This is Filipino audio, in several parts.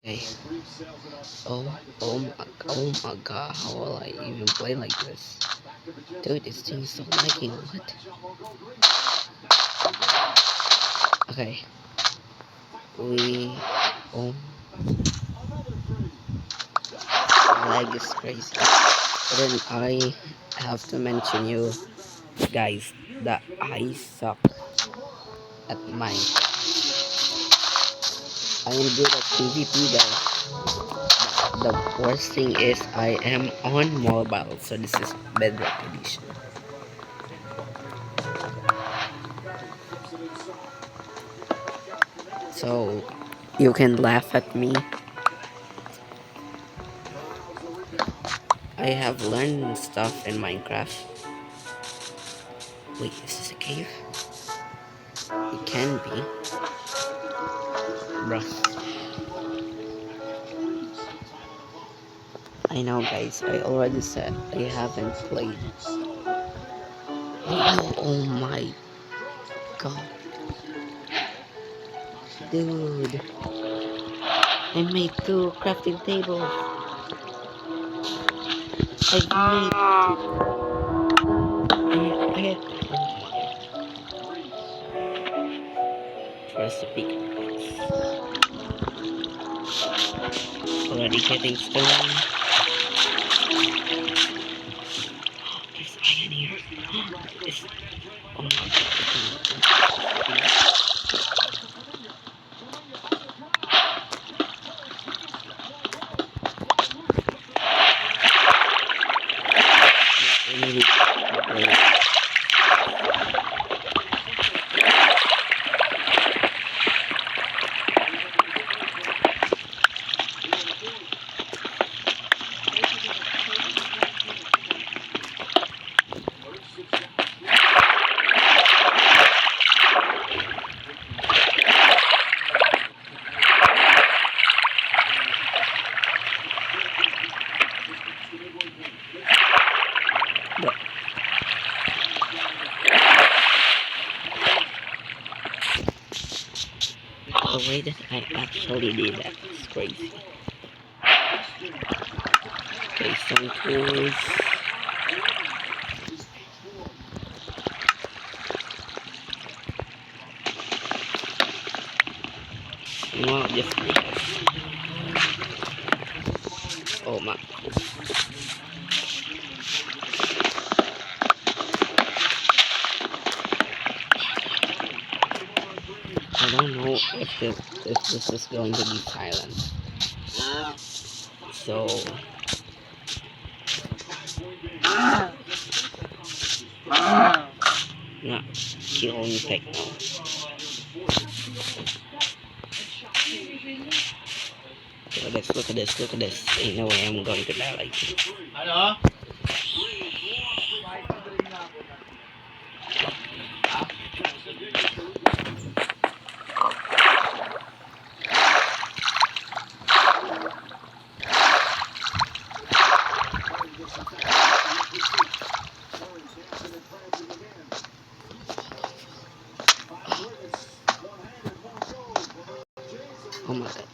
Okay. Oh my god, how will I even play like this? Dude, this thing is so lagging, what? Okay. Oh, lag is crazy. But then I have to mention you guys that I suck at Minecraft. I am good at PvP though. The worst thing is I am on mobile, so this is Bedrock Edition. So you can laugh at me. I have learned stuff in Minecraft. Wait, is this a cave? It can be. Bruh. I know guys, I already said I haven't played. Oh my god. Dude. I made 2 crafting tables. I had first the peak. Already getting stone. There's iron here. It's, oh my god. The way that I actually did that is crazy. Okay, some tools. No, just oh my. I don't know if this is going to be silent. So not killing techno. Look at this. Ain't no way I'm going to die like this. Hello? Oh my god.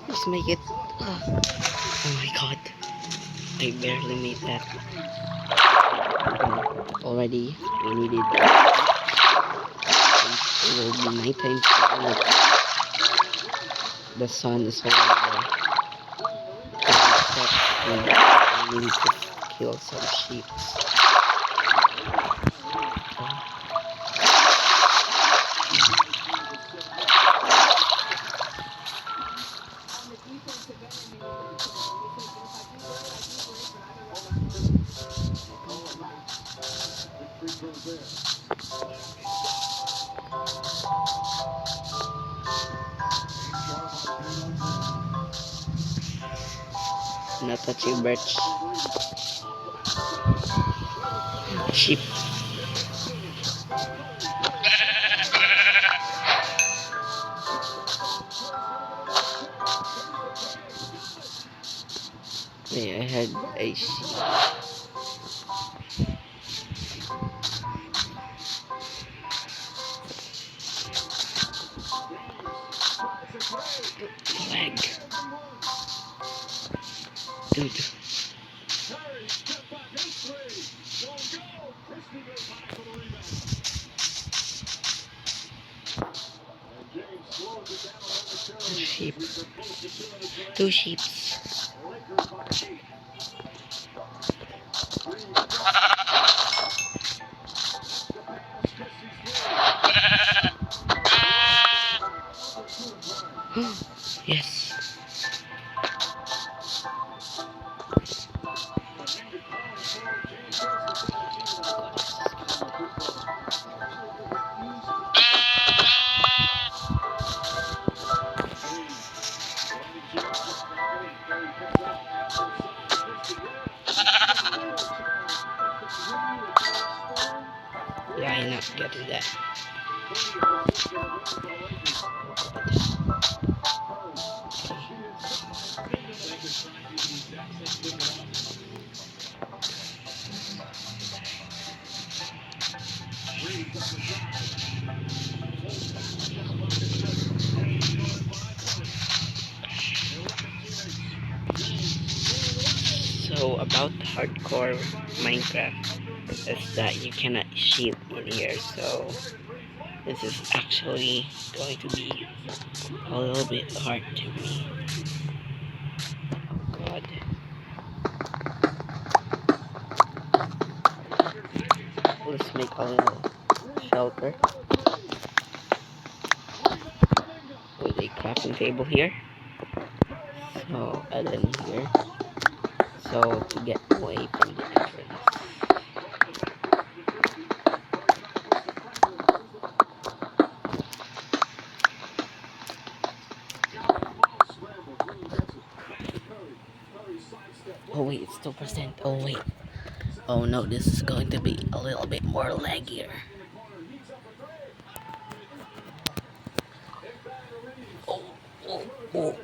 Let's make it. Oh my god. I barely made that. Already, we needed. It will be nighttime. The sun is already there. We need to kill some sheep. Not touching birds. Sheep. a sheep. Leg. Dude. Sheep. Two sheep. Yes. Yeah, I'm not getting that. So about hardcore Minecraft is that you cannot cheat in here, so this is actually going to be a little bit hard to me. Oh god. Let's make a little shelter with a crafting table here. So and then here. So to get away from the entrance. Oh wait, it's 2%. Oh wait. Oh no, this is going to be a little bit more laggier. Oh, oh, oh.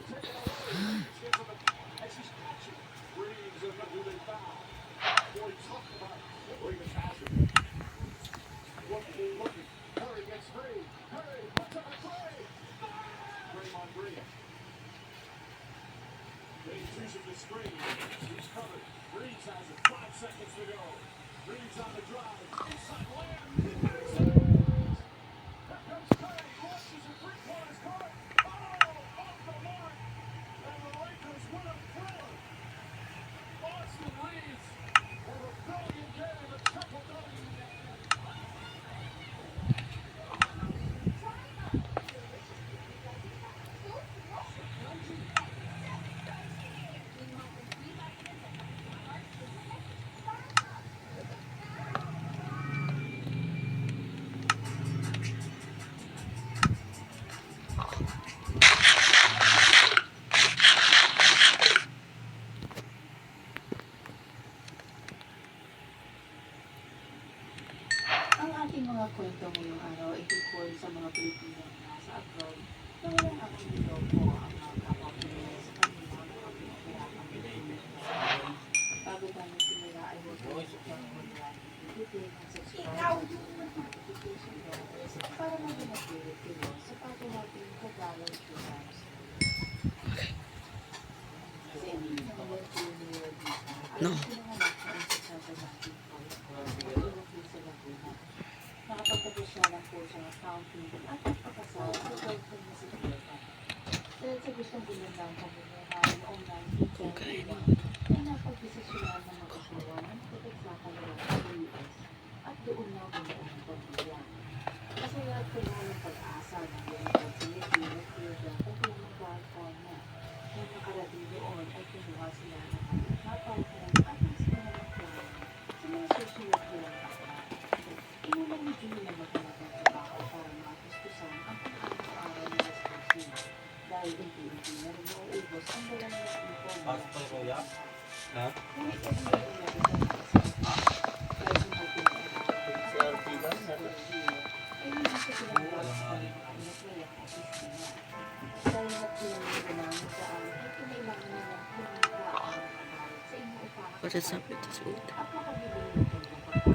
Ang ating mga kwento ngayong araw ay tungkol sa mga Pilipino na nasa abroad na walang akong niloko ang mga kapwa Pinoy sa kanilang mga pinagkayakang Pilipinas. Bago tayo simula ay huwag kayo mag-like, i-click ang subscribe at notification bell para mag-update kayo sa patuloy kagawang programs. Sa inyo naman po ni Rodita, No. ang pinanganak na ang sasabating po sa Laguna. Nakapagtapos siya lang po sa accounting at nagpakasal sa boyfriend na si Pieta. Dahil sa gustong gumandang pamumuhay noong 1971, ay napag-desisyonan ng mag-asawa na makipagsakalaro sa US at doon na bumuo ng pamilya. Masaya at puno ng pag-asa ng lumipad sa Medina at Florida patungo California. Nang nakarating doon ay kinuha sila ng kanilang partner at ng sinanang plano sa mga susunod nilang taon. Inulang ni Julie na maghanap ng trabaho para matustusan ang pang-araw-araw na gastusin dahil unti-unti na rin nauubos ang dalang ng ipon. Ha? Ngunit ay hindi niya isang nakasama dahil sa pagpapalala ay hindi siya pinagbawas ng mga anak at istina. Dahil at pinangyayamanan sa amin ay kinailangan nilang humika ang nakabalit sa inyong What is up with this food? at makabili ng kanyang pagkain.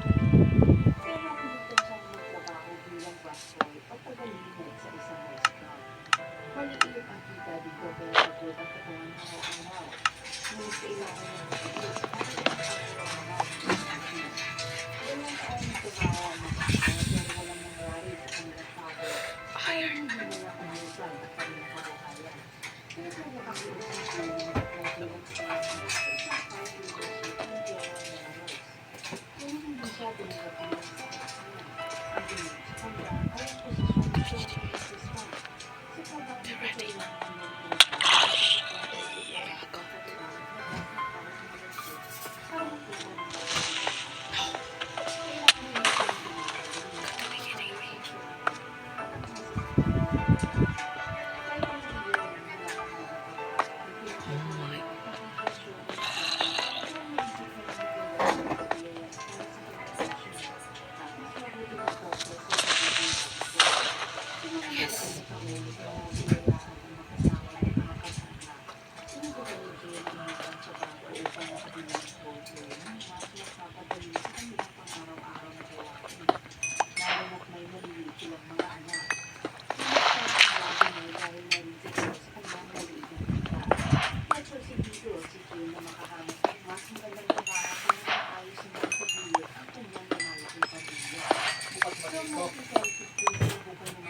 Kaya nakalimutan siyang magtrabaho bilang busboy o tagalinig sa isang restaurant. Maliit ang kita dito pero pagod ang katawan araw-araw. Ngunit kailangan ng mabilis para araw-araw ng pagkain. Dalawang taon na trabaho ang makakaya pero walang nangyari sa kanilang father. Kaya hindi nila kumusan ang kanilang kabuhayan. Kaya kung nakakilos ng tuloy ng pagkakilang sa isang kahit leadership ng General Motors. Kaya hindi siya tinanggap niya sa kasama. Ang tingin sa kanya ay ang posisyon ng General Assistant. Sa trabaho nito sa ilang kanyang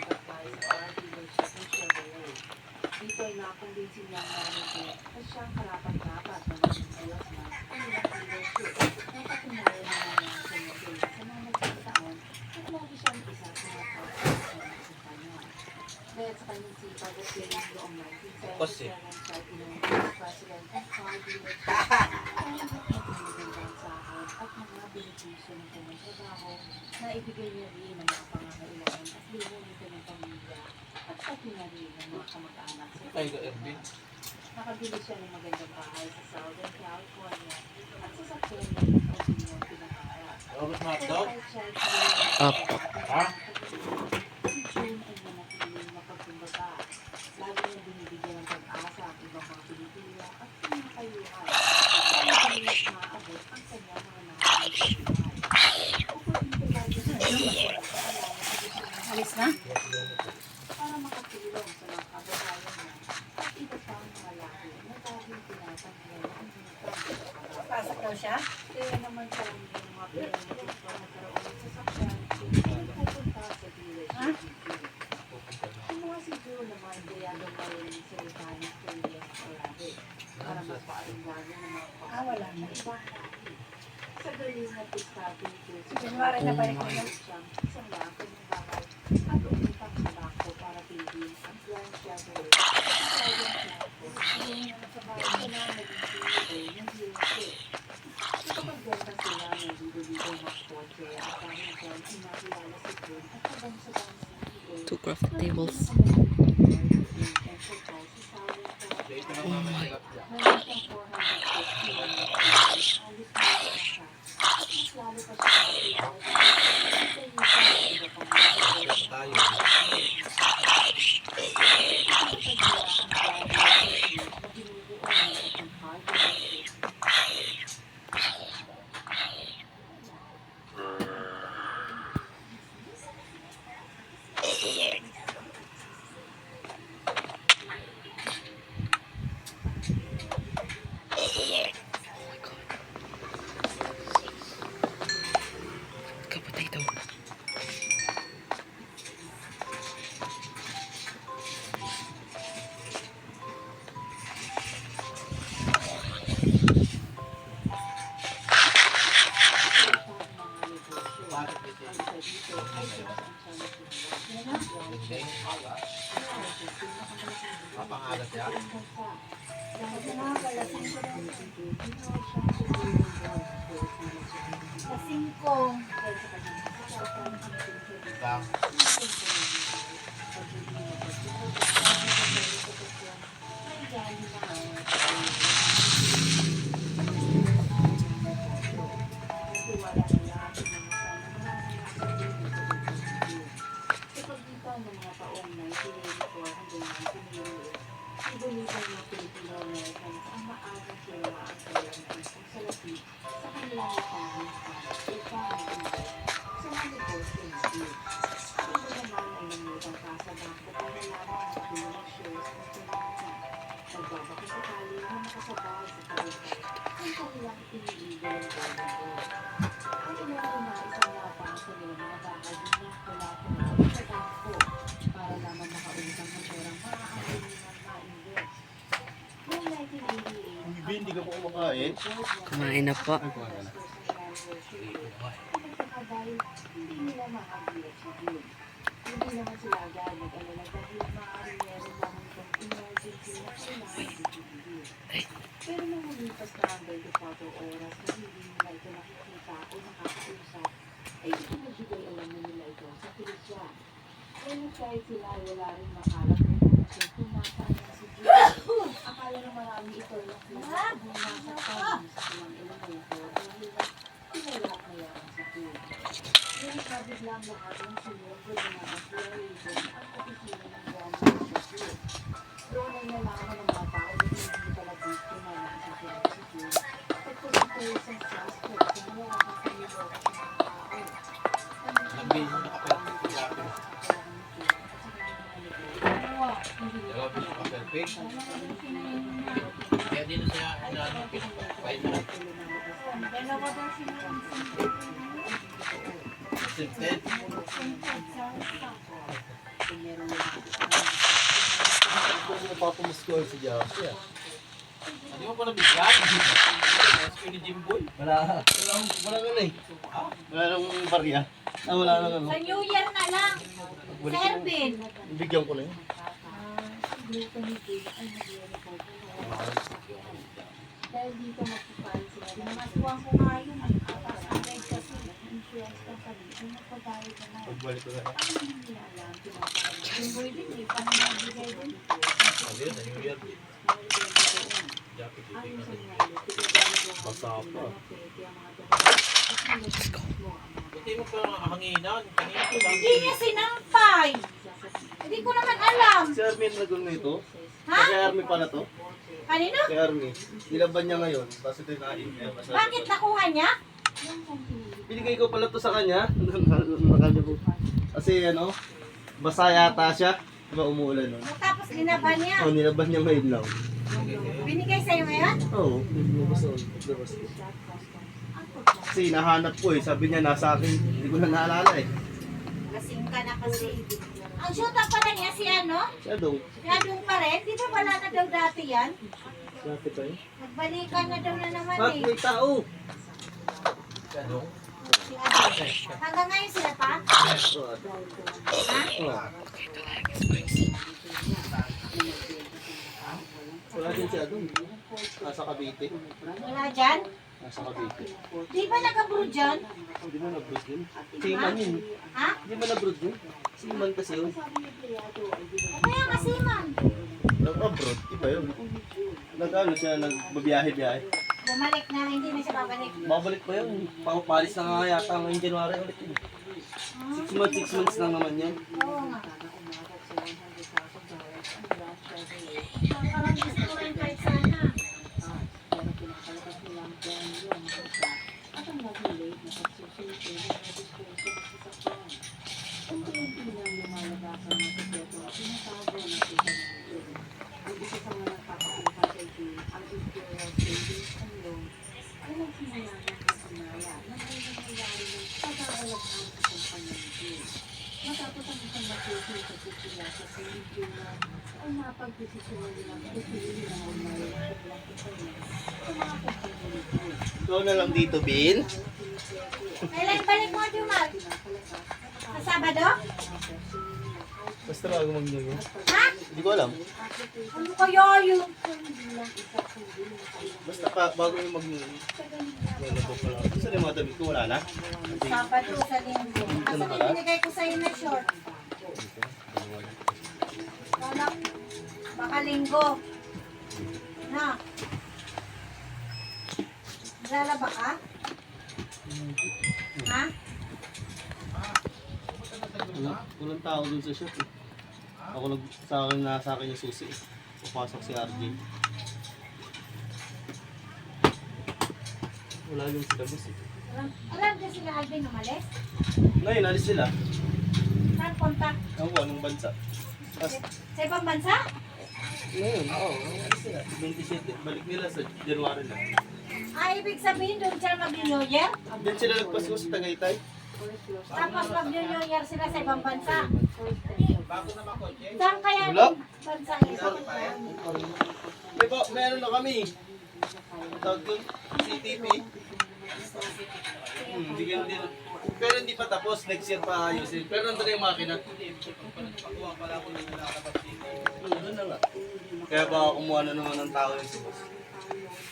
Dito ay nakumbinsin niya ang manager na siyang karapat-dapat na mag-ayos na kanilang leadership. Napatunayan na naman ang kanyang galing sa mga nagkataon at lagi siyang isa sa mga kapatid sa kanya. Dahil sa kanyang sipag at galing noong 1977 siya tinanong Vice President ng car dealership dahil magmagandang sahod at mga benepisyo ng kanyang trabaho na ibigay niya rin ang mga pangangailangan at libo ng kanyang pamilya at pati na rin ng mga kamag-anak sa Ervin. Nakabili siya ng magandang bahay sa Southern California at sa sakyan ng kanyang pinakaharap. Robot na hotdog? Opo. Ha? Si June ay manatiling mapagkumbaga. Lagi niyang binibigyan ng pag-asa ang ibang mga Pilipino at pinakayuhan. At mabilis maaabot ang kanyang mga nakakas sa buhay. Upang hindi lagi sa Alis na? para makatulong sa mga kababayan niya at iba pang mga lahi na dahil tinatanggihan ang hintang sa araw. Pasok daw siya? Kaya naman karamihan ng mga pinangyayari na nagkaroon ng sasakyan ay pupunta sa dealership dito. Ang mga siguro naman kaya gawin sa mechanic Julius Olabe para mas paaligagan ng mga Wala na. ibang lahi. Sa galing na diskarte nito, si January na balik na. siyang isang lako ng bahay at umutang sa bangko para piliin ang Grand Chevrolet. Yung sa bahay na naging CEO ng dealership. Nakapagbenta sila ng libo-libong mga kotse at dahil dyan ay nakilala si June at sabang-sabang CEO. Two crafting tables. Dito na naman yung laptop. Meron siyang 450 million. Alis na siya. At mas lalo pa siya nakilala sa iba pang mga Yes, tayo. Potato. Bakit dito? Okay. Papangalat niya? Sa 5. Lang. Sa pagitan ng mga taong 1984 hanggang 1988, Ibulitang mga Filipino-Americans ang maagang sila ang kanilang isang salapi sa kanilang litanong pag-ipamagiging sa mga negosyo ng Jews. Ito naman ay nangutang ka sa bangko para lamang makakuha ng shares ng pinansa. Nagbabakit sakali na makasabay sa karita ang kanilang iniigil ng gagawin. Ang ilang na isang napang sa nilang mga bakal din na kula-kula sa bangko para lamang makautang ng perang maaari ng ma-invest. Noong 1988, Hindi ka po kumakain. Kumain na po. dahil hindi nila makahirap sa June. Hindi naman sila agad nag-alala dahil maaari meron lamang itong emergency na kailangan i-deliver. Pero nang lumipas na ang 24 oras na hindi nila ito nakikita o nakakausap, ay itinagigay alam na nila ito sa pulisya. Pero kahit sila ay wala rin makalat na impormasyon kung nasaan na si June. Akala ng marami ito ay nakuha kung nasa province ng elemento dahil pinayat-mayaman sa June. Ngunit nabiglang lahat ng sinurgo na nag-reason ang opisina ng government sa June. Doon ay nalaman ng mga tao na hindi pala biktima ng isang pinag-secure at positive sa suspect sa mga nakasalilo at mga tao. Nagbihin mo naka-perfect yung lapis. Grabe yung naka-perfect. Kaya dito siya, pinapahit na. Dalawa daw sila ang Accepted. Kung napapamuskol si Josh, hindi mo pa nabigyan. Ask ni Jimboy. Wala nga na eh. Wala nang barya. Wala nang ano. Sa New Year na lang. Sa Ervin. Bigyan ko na yun. Dahil dito magpapahal sila ng Pinamasuhan ko nga yun. Tapos ang red kasi insurance company. Yung nagpapayag na lang. Pagbalik ko na. ang hindi nila alam, pinapakala. Yung boy din eh. Paano nabigay din? Sabi yun, New Year. Jacket Ayon sa ito. nangyari, pinagalit lang Basa ang pa. mga peke ang mga dahil. Let's go. Hindi mo pa hanginan. Kanina ko lang. Hindi niya sinampay. Hindi ko naman alam. Si Armin nagul na ito. Ha? Kay Armin pala to. Kanino? Kay Armin. Nilaban niya ngayon. Basta ito yung kain niya. Bakit nakuha niya? Binigay ko pala to sa kanya. Nakanya po. Kasi ano, basa yata siya. Diba umuulan nun? Tapos linaban niya. Oh, nilaban niya ngayon lang. Binigay sa'yo ngayon? Oo, lumabas ako. Lumabas ko. Kasi nahanap ko eh. Sabi niya nasa akin. Hindi ko na naalala eh. Lasing ka na kasi. Ang shooter pala niya si ano? Siya daw. Yadong pa rin. Di ba wala na daw dati yan? Dati pa eh. Nagbalikan na daw na naman Bakit eh. may tao? Si Ate. Hanggang ngayon sila pa? Oo, ate. Ha? Oo. Wala din siya doon. Nasa Cavite. Wala dyan? Nasa Cavite. Di ba nag-abroad dyan? Hindi mo na-brood yun. Seaman yun. Ha? Hindi mo na-brood yun. Seaman kasi yun. O kaya kasi man. Nag-abroad, iba yun. Nag-ano siya, nagbabiyahe-biyahe. Bumalik na, hindi na siya babalik. Babalik pa yun. Papalis na nga yata ngayong January ulit yun. 6 months lang naman yan. Oo nga. Parang gusto ko rin kahit sana. Matapos ang isang masusin sa sisila sa Pilipinas, ay napagdesisyonan nilang pipili ng umayo sa Blanquetaine sa mga pagpipilitin. Ikaw na lang dito, Bin. Kailan balik mo, Jumar? Sa Sabado? Basta bago mag-new Ha? Hindi ko alam. Ano kaya yun? Basta bago yung mag-new Wala ko pala. Saan yung mga damit ko? Wala na? Sabado sa linggo. Asa yung binigay ko sa'yo na short? Wala. Baka linggo. Na. Lalaba ka? Ha? Walang tao dun sa shop eh. Ako sa akin yung susi eh. Papasok si RJ. Wala yung sila boss eh. Alam ko sila Alvin umalis? Ngayon, alis sila. Saan punta? Ewan ko, anong bansa? Tapos, Sa ibang bansa? ngayon, oo, alis sila. 27, balik nila sa January na. Ibig sabihin doon sila mag-New Year? Diyan sila nagpasko sa Tagaytay. Tapos mag-New Year sila sa ibang bansa? Saan kaya Wala. yung bansa ito? May ano na kami. Tawag doon, CTP. Hindi ka din. Pero hindi pa tapos, next year pa ayusin. Pero nandun na yung makina. Doon na nga. Kaya baka kumuha na naman ng tao yung subos.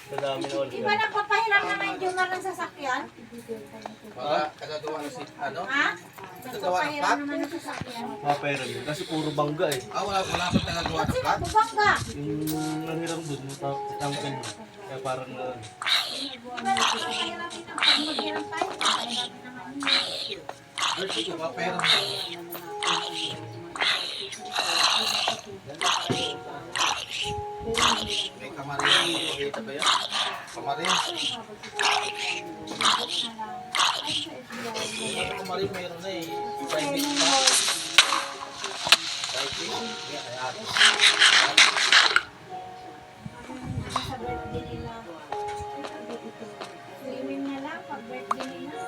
Madami na ulit. Di ba nagpapahiram na ng Juma ng sasakyan? Ha? Ha? Nagpapahiram naman ng sasakyan. Pero yun. Kasi puro bangga eh. Wala pa tagagawa Ba't ng sila flat. bubangga? Yung nangiram doon, yung tangkel niya. Kaya parang na... Di ba nagpapahiramin ng pag maghiram tayo? Pahiramin naman yun. Ay, sige, mapera mo. May kamarin. Makita ba yan? Kamarin. Kamarin mayroon na eh. Private pa. Private. Kaya Sa birthday nila. Swimming na lang pag birthday nila.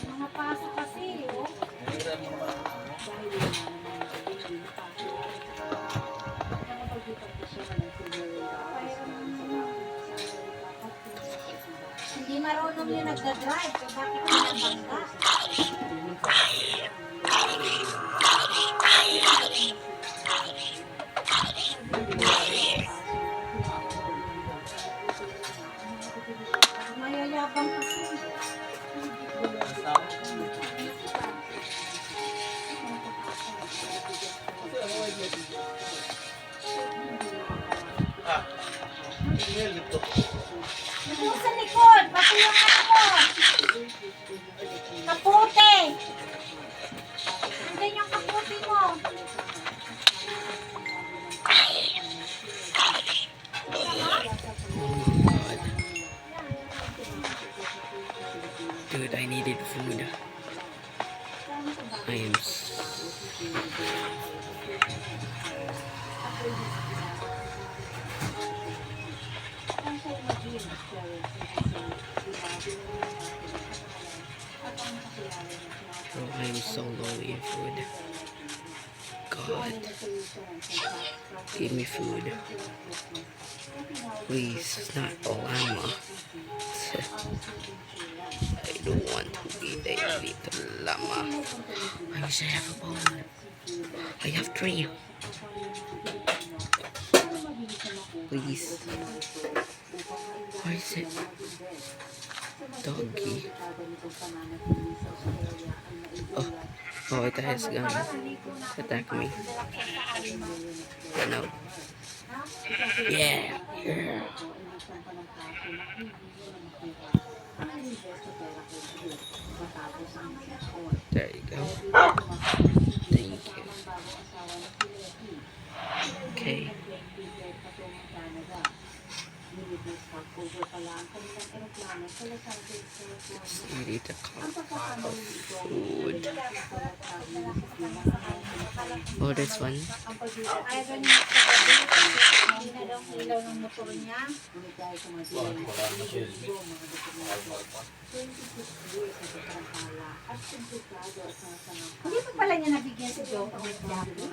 Mga pasok kasi, oh. Hindi marunong yung nagdadrive. So bakit pinabangga? Mayayabang kasi. Email ito. Doon sa likod, pati yung ano mo. Kaputi. Hindi yung kaputi mo. Dude, I needed food. I am I am so low in food. God, give me food. Please, not llama. I don't want to eat a little llama. I wish I have a bone. I have 3. Please. Where is it? Doggy. Oh, it has gun. Attack me. No. Yeah. Yeah. There you go. Thank you. Okay. Let's eat a cup of food. Oh, this one. Ayaw ganun yung kagabi. Hindi na daw ilaw ng motor niya. Hindi pa pala niya nabigyan si Joe ang Jackie.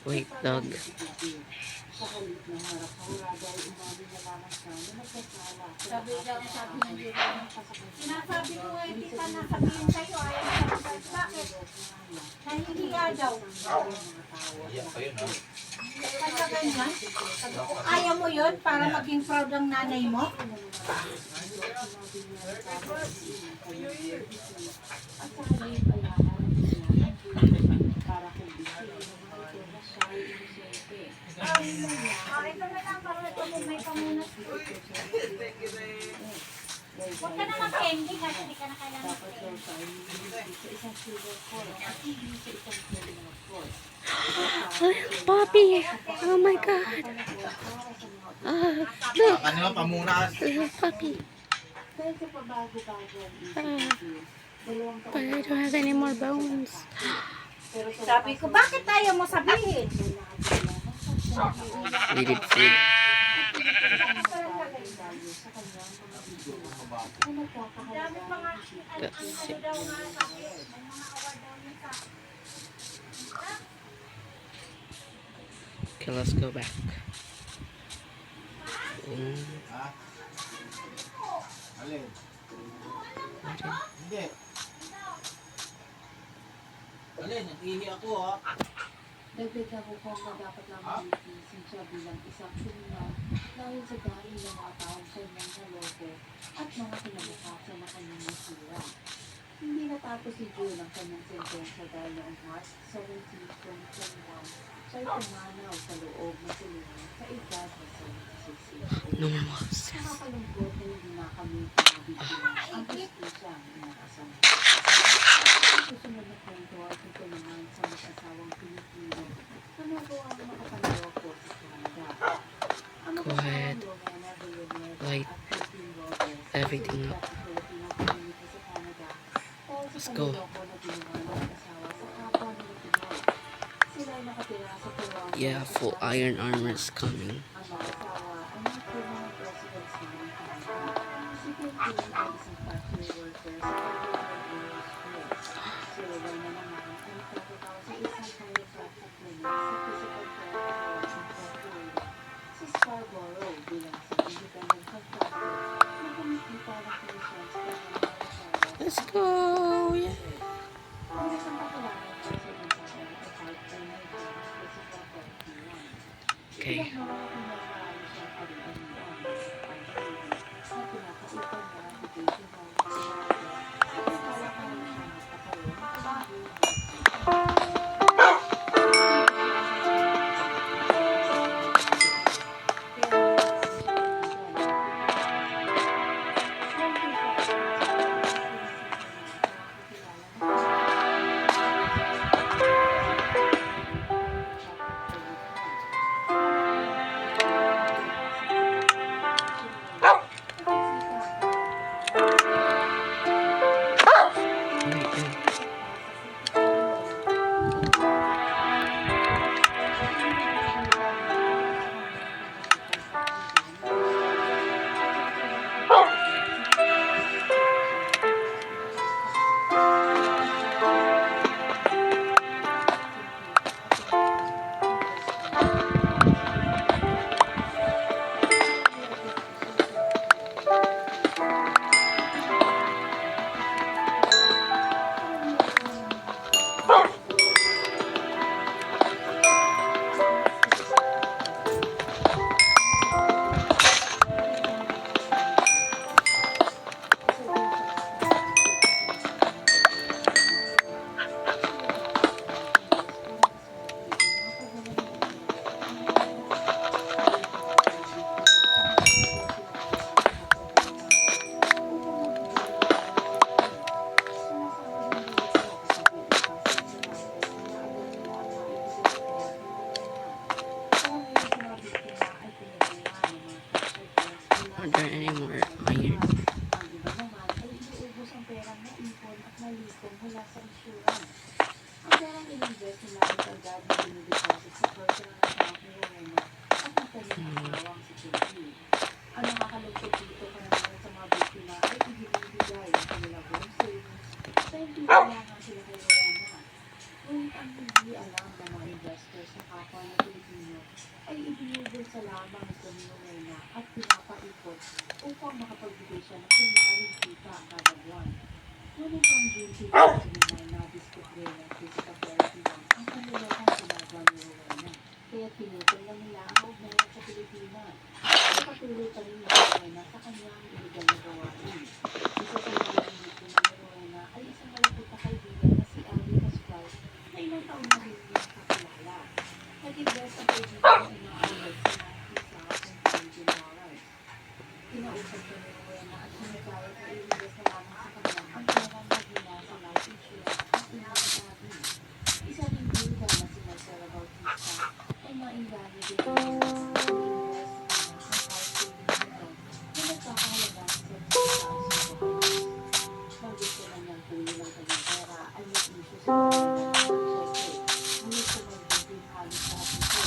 Wait, dog. Sabi daw, sabi niya dito. Sinasabi ko nga hindi pa nasabihin sa'yo. Ayaw mo sabihin. Bakit? Nahihiya daw. Iyak kayo na. Kaya ganyan. Ayaw mo yun para maging proud ang nanay mo? Ito na lang. Parang nagpapumay ka muna. Huwag ka naman candy kasi hindi ka na kailangan Dapat daw tayo nililitis sa isang silver coin at hindi sa isang silver coin. Puppy! Oh my God! Look! Kanina pamunas. Puppy! Dahil sa pabago-bago ang Ah, isip, dalawang but I don't have any more bones. pero sa Sabi ko, bakit tayo mo sabihin? Needed food. Dami pa nga, That's ano it. daw nga sabi, may mga award daw yun sa Okay, let's go back. Ha? Alin? Hindi. Alin, nag-ihi ako ha. Dagdag na ko na dapat lamang litisin siya bilang isang kriminal dahil sa dahil ng mga taong kanyang naloko at mga kinabukasan na kanyang nasira. Hindi natapos si Joe ng kanyang sentensya dahil noong March 17, 2021, siya'y pumanaw sa loob ng kulungan sa edad na 76 years old. No more wolves. Nakakalungkot na hindi nakamit ng mga biktima ang justisya ng inaasahan. Ang susunod na kwento ay tungkol naman sa mag-asawang Pilipino na nagawang makapanaw sa Canada. Ang Go ahead. mag-asawang Rowena Villanueva Light at Christine Robles everything ay up. sa Filipino community sa Canada dahil Let's sa go. panloloko na ginawa ng mag-asawa sa kapwa nila Pinoy. Sila ay nakatira sa Toronto. Yeah, full iron armor is coming. Ang mag-asawa ay mga permanent residents na ng Canada. Si Quintin ay isang factory worker sa California Aerospace. Si Rowena naman ay nagtatrabaho sa isang chiropractic clinic sa physical therapy Incorporated sa Scarborough bilang isang independent contractor na kumikita ng commissions para ng mga referrals. Let's go! Yeah. Ang isang kakilala ay sa Gonzaga ay part-timer sa physical therapy 1. Okay. Are there any more iron? Ang iba naman ay iniubos ang perang naipon at nalipong mula sa insurance. Ang perang ininvest nila ay agad na dinideposit sa personal account ni Rowena at ng kanyang asawang si Quintin. Ang nakakalungkot dito karamihan sa mga biktima ay ibinibigay ang kanilang buong savings sa hindi kailangan sila kay Rowena. Ngunit ang hindi alam ng mga investors sa kapwa ng Pilipino ay ibinibigay lamang ito ni Rowena at pinapaikot upang makapagbigay siya ng kunwaring kita kada buwan. Ngunit ang June 2009 na diskubre ng physical therapy ang kanilokang ginagawa ni Rowena. Kaya pinutol lang nila ang ugnayan sa Pilipinas. Patuloy pa rin ni Rowena sa kanyang illegal na gawain. Isa sa mga biktima ni Rowena ay isang malapit na kaibigan na si Abby Pascual na ilang taon na rin niyang kakilala. Nag-invest ang kaibigan ng ilang ulit sa 90,000 sa Venezuela at sinagayat na iligtas na lamang sa kanya ang perang mahina sa life insurance at inakatabi. Isa ring bida na si Marcela Bautista ay maingganyo din ang invest ng house savings nito na nagkakahalaga ng 70,000 dollars. Banggit ko na niyang puno ng kanyang pera ay may issue sa pagkakas ng cheque, ngunit tumagod din halos lahat nito.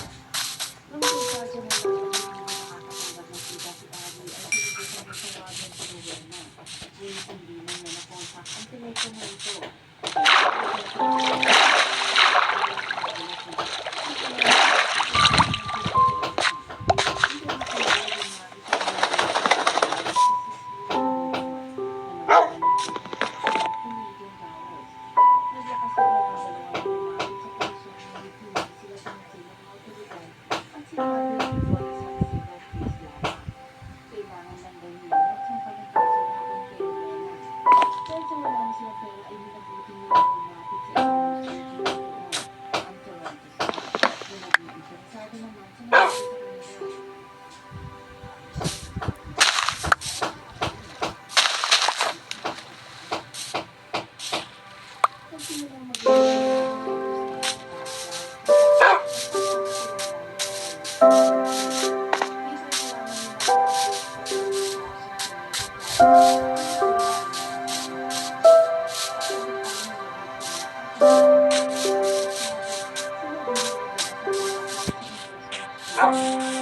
Nung 2011 na hindi nakakatanggap ng kita si Abby ay sinigyan ng tawagan si Rowena. Ngunit hindi na niya nakontak ang telepono nito. Thank you.